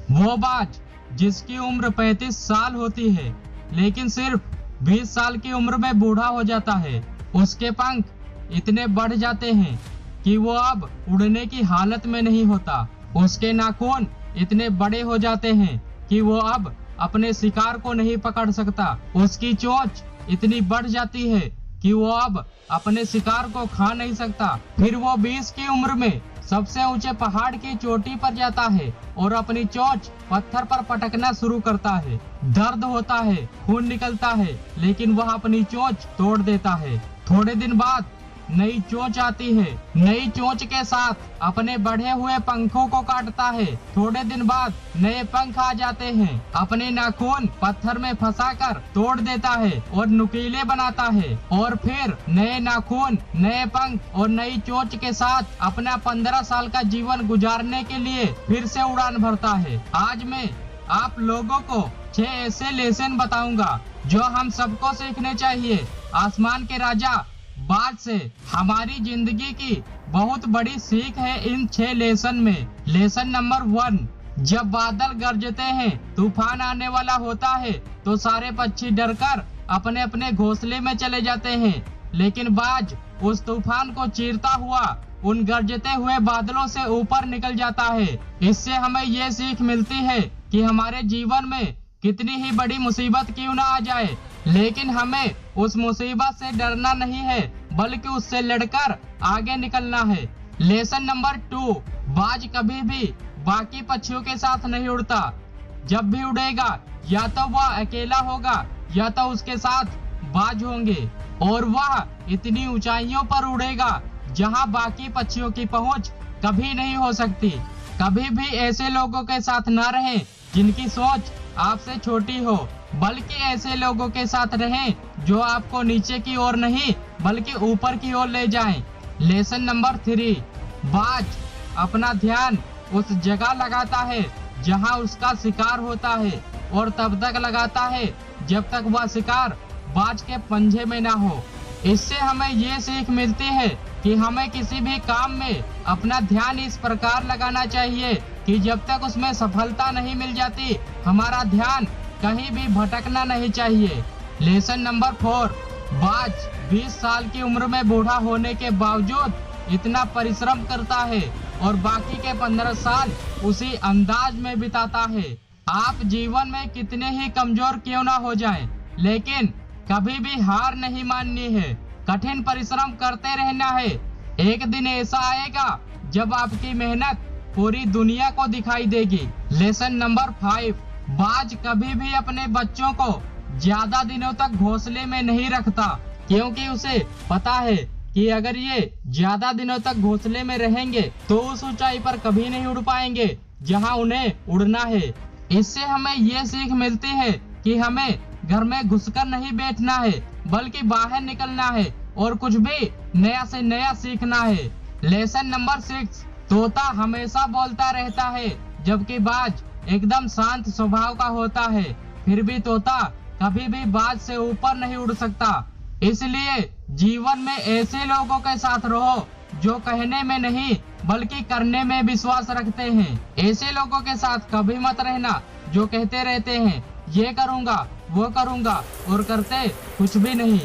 वो बाज जिसकी उम्र 35 साल होती है लेकिन सिर्फ 20 साल की उम्र में बूढ़ा हो जाता है। उसके पंख इतने बढ़ जाते हैं कि वो अब उड़ने की हालत में नहीं होता। उसके नाखून इतने बड़े हो जाते हैं कि वो अब अपने शिकार को नहीं पकड़ सकता। उसकी चोंच इतनी बढ़ जाती है कि वो अब अपने शिकार को खा नहीं सकता। फिर वो 20 की उम्र में सबसे ऊंचे पहाड़ की चोटी पर जाता है और अपनी चोंच पत्थर पर पटकना शुरू करता है। दर्द होता है, खून निकलता है, लेकिन वह अपनी चोंच तोड़ देता है। थोड़े दिन बाद नई चोंच आती है। नई चोंच के साथ अपने बढ़े हुए पंखों को काटता है। थोड़े दिन बाद नए पंख आ जाते हैं। अपने नाखून पत्थर में फंसाकर तोड़ देता है और नुकीले बनाता है और फिर नए नाखून, नए पंख और नई चोंच के साथ अपना 15 साल का जीवन गुजारने के लिए फिर से उड़ान भरता है। आज मैं आप लोगों को 6 ऐसे लेसन बताऊंगा जो हम सबको सीखने चाहिए आसमान के राजा बाज से। हमारी जिंदगी की बहुत बड़ी सीख है इन 6 लेसन में। लेसन नंबर 1, जब बादल गरजते हैं, तूफान आने वाला होता है तो सारे पक्षी डरकर अपने अपने घोंसले में चले जाते हैं, लेकिन बाज उस तूफान को चीरता हुआ उन गरजते हुए बादलों से ऊपर निकल जाता है। इससे हमें ये सीख मिलती है कि हमारे जीवन में कितनी ही बड़ी मुसीबत क्यों ना आ जाए, लेकिन हमें उस मुसीबत से डरना नहीं है बल्कि उससे लड़कर आगे निकलना है। लेसन नंबर 2, बाज कभी भी बाकी पक्षियों के साथ नहीं उड़ता। जब भी उड़ेगा या तो वह अकेला होगा या तो उसके साथ बाज होंगे और वह इतनी ऊंचाइयों पर उड़ेगा जहां बाकी पक्षियों की पहुंच कभी नहीं हो सकती। कभी भी ऐसे लोगों के साथ न रहें जिनकी सोच आपसे छोटी हो, बल्कि ऐसे लोगों के साथ रहें जो आपको नीचे की ओर नहीं बल्कि ऊपर की ओर ले जाएं। लेसन नंबर 3, बाज अपना ध्यान उस जगह लगाता है जहां उसका शिकार होता है और तब तक लगाता है जब तक वह शिकार बाज के पंजे में ना हो। इससे हमें ये सीख मिलती है कि हमें किसी भी काम में अपना ध्यान इस प्रकार लगाना चाहिए कि जब तक उसमें सफलता नहीं मिल जाती हमारा ध्यान कहीं भी भटकना नहीं चाहिए। लेसन नंबर 4, बाज 20 साल की उम्र में बूढ़ा होने के बावजूद इतना परिश्रम करता है और बाकी के 15 साल उसी अंदाज में बिताता है। आप जीवन में कितने ही कमजोर क्यों ना हो जाएं, लेकिन कभी भी हार नहीं माननी है। कठिन परिश्रम करते रहना है। एक दिन ऐसा आएगा जब आपकी मेहनत पूरी दुनिया को दिखाई देगी। लेसन नंबर 5, बाज कभी भी अपने बच्चों को ज्यादा दिनों तक घोंसले में नहीं रखता, क्योंकि उसे पता है कि अगर ये ज्यादा दिनों तक घोंसले में रहेंगे तो उस ऊंचाई पर कभी नहीं उड़ पाएंगे जहां उन्हें उड़ना है। इससे हमें ये सीख मिलती है कि हमें घर में घुसकर नहीं बैठना है बल्कि बाहर निकलना है और कुछ भी नया से नया सीखना है। लेसन नंबर 6, तोता हमेशा बोलता रहता है जबकि बाज एकदम शांत स्वभाव का होता है। फिर भी तोता कभी भी बाज से ऊपर नहीं उड़ सकता। इसलिए जीवन में ऐसे लोगों के साथ रहो जो कहने में नहीं बल्कि करने में विश्वास रखते हैं। ऐसे लोगों के साथ कभी मत रहना जो कहते रहते हैं ये करूंगा वो करूंगा और करते कुछ भी नहीं।